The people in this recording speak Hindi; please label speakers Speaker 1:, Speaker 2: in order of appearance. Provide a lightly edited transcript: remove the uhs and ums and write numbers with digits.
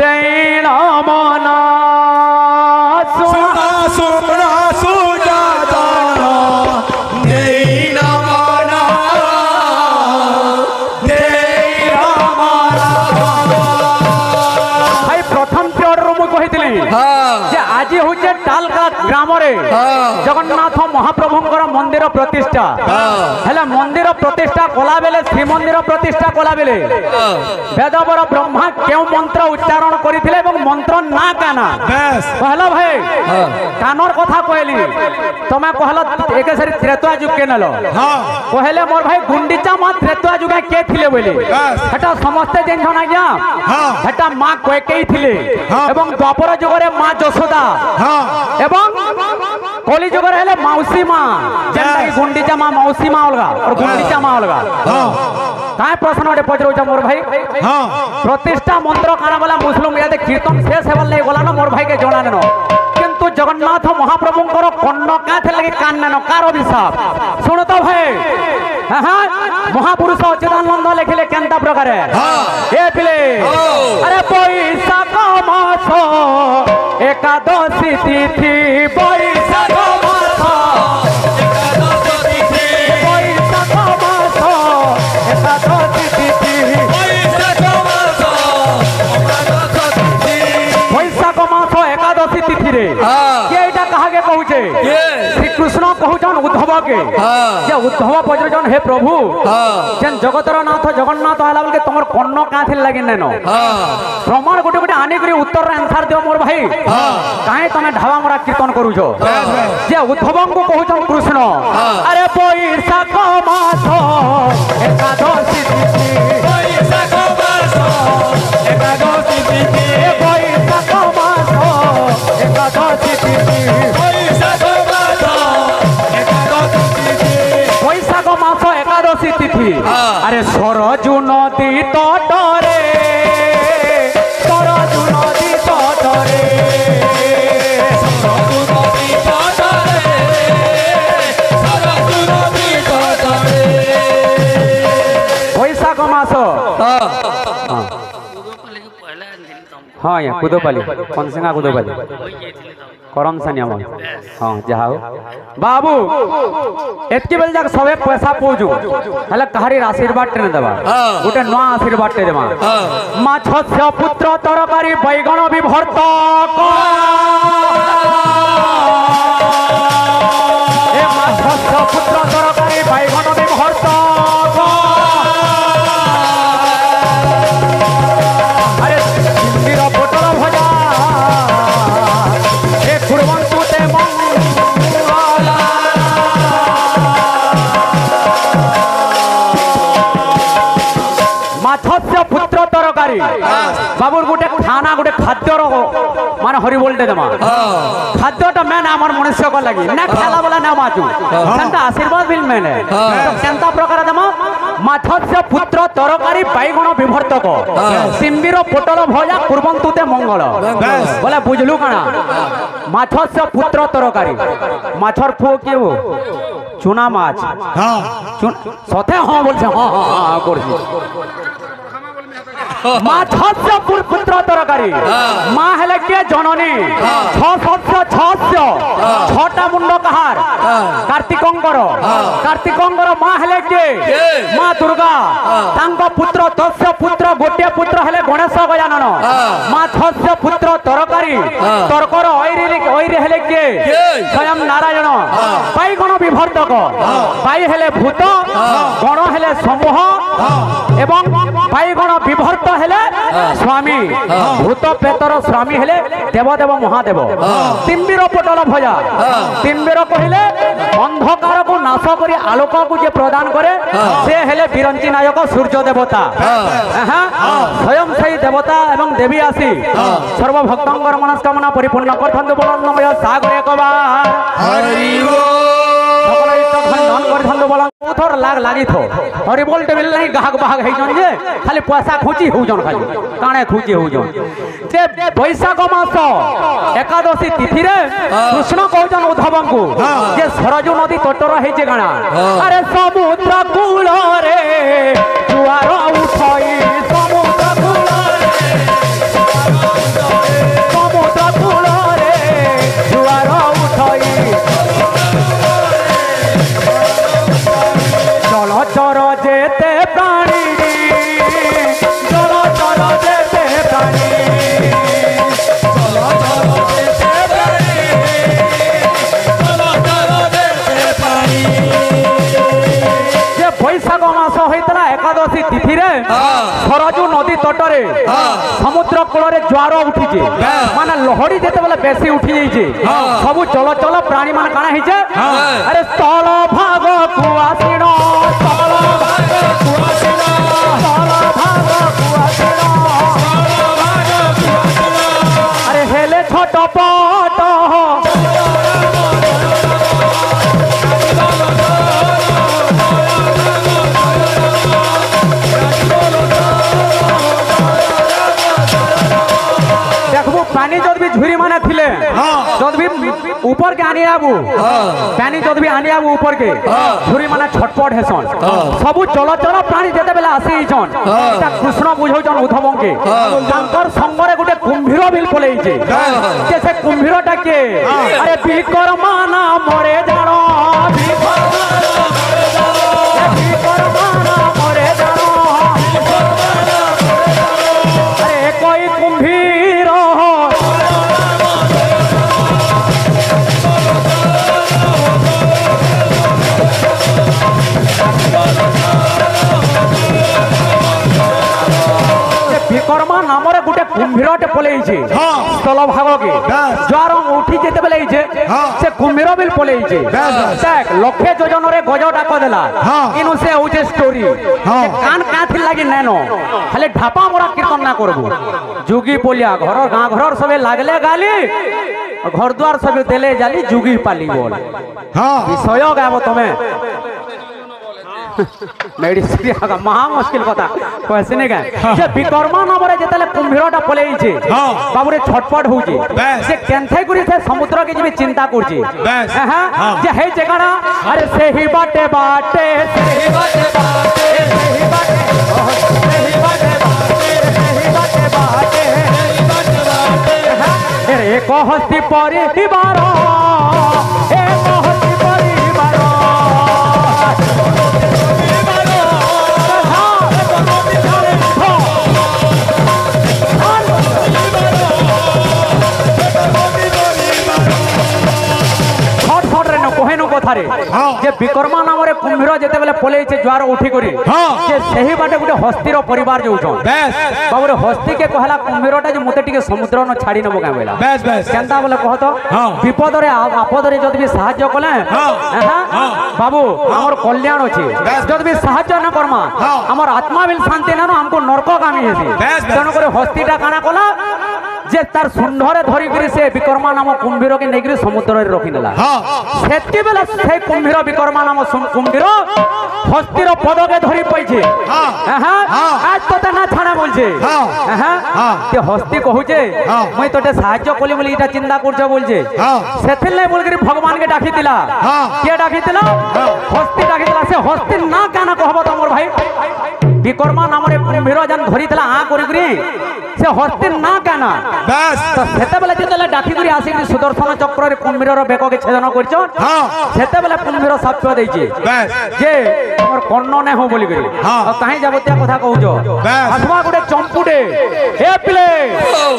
Speaker 1: देण मना
Speaker 2: सुना सुना सुजातान देण मना देण मना
Speaker 1: भाई प्रथम पिरियड रो मु कहितली जे आज होचे टालका ग्राम रे जगन्नाथ महाप्रभुंकर मंदिर प्रतिष्ठा हेले मंदिर प्रतिष्ठा कला बेले श्रीमंदिर प्रतिष्ठा कला बेले वेदवर ब्रह्मा केउ मंत्र उच्चारण करिथिले एवं मंत्र ना काना कहला भाई कानर कथा कहली तमे कहला एक सारी त्रेता युग के नलो कहले मोर भाई गुंडीचा मा त्रेता युग के थिले बोली हेटा समस्त जेन ना गया हेटा मां कैकेयी थिले एवं द्वापर युग रे मां यशोदा एवं कली जुग हेले मौसी माँ जेनटा कि गुंडीचा माँ मौसी माँ अलगा और गुंडीचा माँ अलगा काहे प्रश्न गोटे पचरौछ मोर भाई प्रतिष्ठा मंत्र काना गला मुस्लिम यादे कीर्तन शेष हेबार लगे गला न मोर भाई के जणा नेनो किंतु जगन्नाथ महाप्रभुंकर कन्न का थे लगे कान नेनो कार अभिशाप सुन तो भाई महापुरुष अच्युतानंद लिखिले केनता प्रकार ए पिले अरे बैशाख मास एकादशी तिथि बैशाख मास एकादशी तिथि बैशाख मास एकादशी तिथि रे केटा कहा के कहूचे श्री कृष्ण कहूचन उद्धव के जे उद्धव पजरजन हे प्रभु जेन जगतर नाथ जगन्नाथ हला बल के तमर कन्न का थिल लागि नेनो प्रमाण गोटे गोटे आनी करी उत्तर रे आंसर दियो मोर भाई काहे तमे ढावा मोरा कीर्तन करूछो जे उद्धवं को कहूचन कृष्ण अरे बैशाख मास एकादशी तिथि बैशाख मास एकादशी तिथि बैशाख मास एकादशी तिथि बैशाख मास एकादशी तिथि अरे सरजू नदी तटरे सरजू नदी तटरे सरजू नदी तटरे सरजू नदी तटरे बैशाख मास हाँ या कुदोपाली कनसिंगा कुदोपाली करम सानिया हाँ जहा बाबू एतकी बेल जाक सबे पैसा पोजू हले कहारी आशीर्वाद टे देबा गोटे नवा आशीर्वाद टे देबा माछस्य पुत्र तरकारी बैगण विभर्त ए माछस्य पुत्र तरकारी बैगण विभर्त अरे सिंदूर पोटल भजा ए कुर्बान माछस्य पुत्र तरकारी बाबूर गोटे खाना गोटे खाद्य मान हरि बोलते देमा खाद्यटा मेन आमर मनुष्य को लगी ना खाला वाला ना माचू सेंता आशीर्वाद बिल मेन है सेंता प्रकार देमा माछस्य पुत्र तरकारी बैगण विभर्तक सिंबीर पोटल भजा कुर्बन तुते मंगल बोले बुझलु काना माछस्य पुत्र तरकारी माछर फो के हो चुना माछ सथे हाँ बोलছে हाँ हाँ हाँ করছি माछस्य पुत्र तरकारी माँ हेले के जननी छटा मुंड कहार कार्तिकंकर माँ हेले के माँ दुर्गा तांको पुत्र तस्य पुत्र गोटे पुत्र हेले गणेश गजानन माछस्य पुत्र तरकारी तर्कर ओइरे हेले के स्वयं नारायण बैगण विभर्तक बाई हेले भूत गण हेले समूह एवं बैगण विभर्त हेले स्वामी भूत प्रेतर स्वामी हेले देवदेव महादेव तिम्बीर पोटल भजा तिम्बीर कहले अंधकार को नाश करी आलोक को जे प्रदान करे से हेले बिरंची नायक सूर्य देवता स्वयं सही देवता एवं देवी आसी सर्व भक्तंकर मनस्कामना परिपूर्ण करथंतु बोलनमय सागर एक बार हरि बोल धन करथंतु बोलन थोर लाग लागि थो हरि बोल टेबिल नहीं गाहक बाहक है जन जे खाली पैसा खुची हो जन खाली काणे खुची हो जन ते बैशाख मास एकादशी तिथि रे कृष्ण कहजन उद्धवं को जे सरजू नदी तटर है जे गाना अरे समुद्र कूल रे जुआर उठई समुद्र कूल रे ଏକାଦଶୀ ତିଥିରେ ସରଜୁ ନଦୀ ତଟରେ ସମୁଦ୍ର କୂଳରେ ଜ୍ୱାର ଉଠିଛି ମାନେ ଲହଡ଼ି ଯେତେବେଳେ ବେଶୀ ଉଠି ଯାଇଛି ସବୁ ଚଳଚଳ ପ୍ରାଣୀ ମାନେ କାଣା ହେଇଛେ ଆରେ ସ୍ଥଳ ଭାଗକୁ ଆସିଣ ସ୍ଥଳ ଭାଗକୁ ଆସିଣ ସ୍ଥଳ ଭାଗକୁ ଆସିଣ ଆରେ ହେଲେ ଛୋଟ ପଟ पानी जब भी झुरी माने थिले जब भी ऊपर के आनी आबू पानी जब भी आनी आबू ऊपर के झुरी माने छटपट हेसन सबु चलचल प्राणी जेते बेला आसी छन ता कृष्ण बुझौछन उद्धव के तांकर संगरे गुटे कुंभीर बिल पलेई जे के से कुंभीरटा के अरे विकर्माना मरे जानो विकर्माना मरे जानो अरे कोई कुंभीर विकर्मा नाम गोटे कुंभीरटे पलैचे स्थल भाग के ज्वार उठी जेते बेले से कुंभीर बिल पलैचे देख लक्षे योजन रे गज डाक देला इनु से होचे स्टोरी कान काथि लागी नैनो खाली ढापा मोरा कीर्तन ना करबो जुगी पोलिया घर गां घर सबे लागले गाली घर द्वार सबे देले जाली जुगी पाली बोल विषय गाबो तमे मेडिसिन महा मुश्किल कथा कैसे नहीं गए जे विकर्मा नाम रे जेतले कुंभीरटा पलेइछे बाबूरे छटपट होउछे से केनथै गुरी से समुद्र के जे चिंता करछे हां जे हे जगड़ा अरे सेही बाटे बाटे सेही बाटे बाटे सेही बाटे सेही बाटे बाटे सेही बाटे बाटे अरे एक हस्ती परिवार एक हस्ती परिवार कथारे जे विकर्मा नाम रे कुंभीर जेते बेले पलेइछे ज्वार उठी करी जे सेही बाटे गुटे हस्तीर परिवार जोउछन बाबू रे हस्ती के कहला कुंभीरटा जे मते टिके समुद्र न छाड़ी नबो का बेला केनता बोले कह तो विपद रे आपद रे जद भी सहाय्य कले बाबू हमर कल्याण अछि जद भी सहाय्य न करमा हमर आत्मा बिल शांति न हमको नरक गामी हेसी तन करे हस्तीटा काना कला जे तार सुंदरे धरी करी से विकर्मा नाम कुंभीर के नेगरी समुद्र रे रखि देला सेति बेला से कुंभीर विकर्मा नाम कुंभीर हस्तीर पद के धरी पइछे आज तो ना छाड़ा बोलछे ते हस्ती कहूचे मई तोटे सहाय्य कोली बोली इटा चिंता करछ बोलछे सेथिल नै बोल करी भगवान के डाकी दिला के डाकी दिला हस्ती डाकी दिला से हस्ती ना काना कहबो तमर भाई विकर्मा नाम रे कुंभीर जन धरी दिला आ करी करी से हस्ती ना काना बस तो सेते बेले जेतेले डाकी करी आसी सुदर्शन चक्र रे कुंभीर रो बेको के छेदन करछ सेते बेले कुंभीर साप्य देइछे जे हमर कन्न नै हो बोली करी आ काहे जाबतिया कथा कहउजो हसवा गुटे चंपुडे हे पिले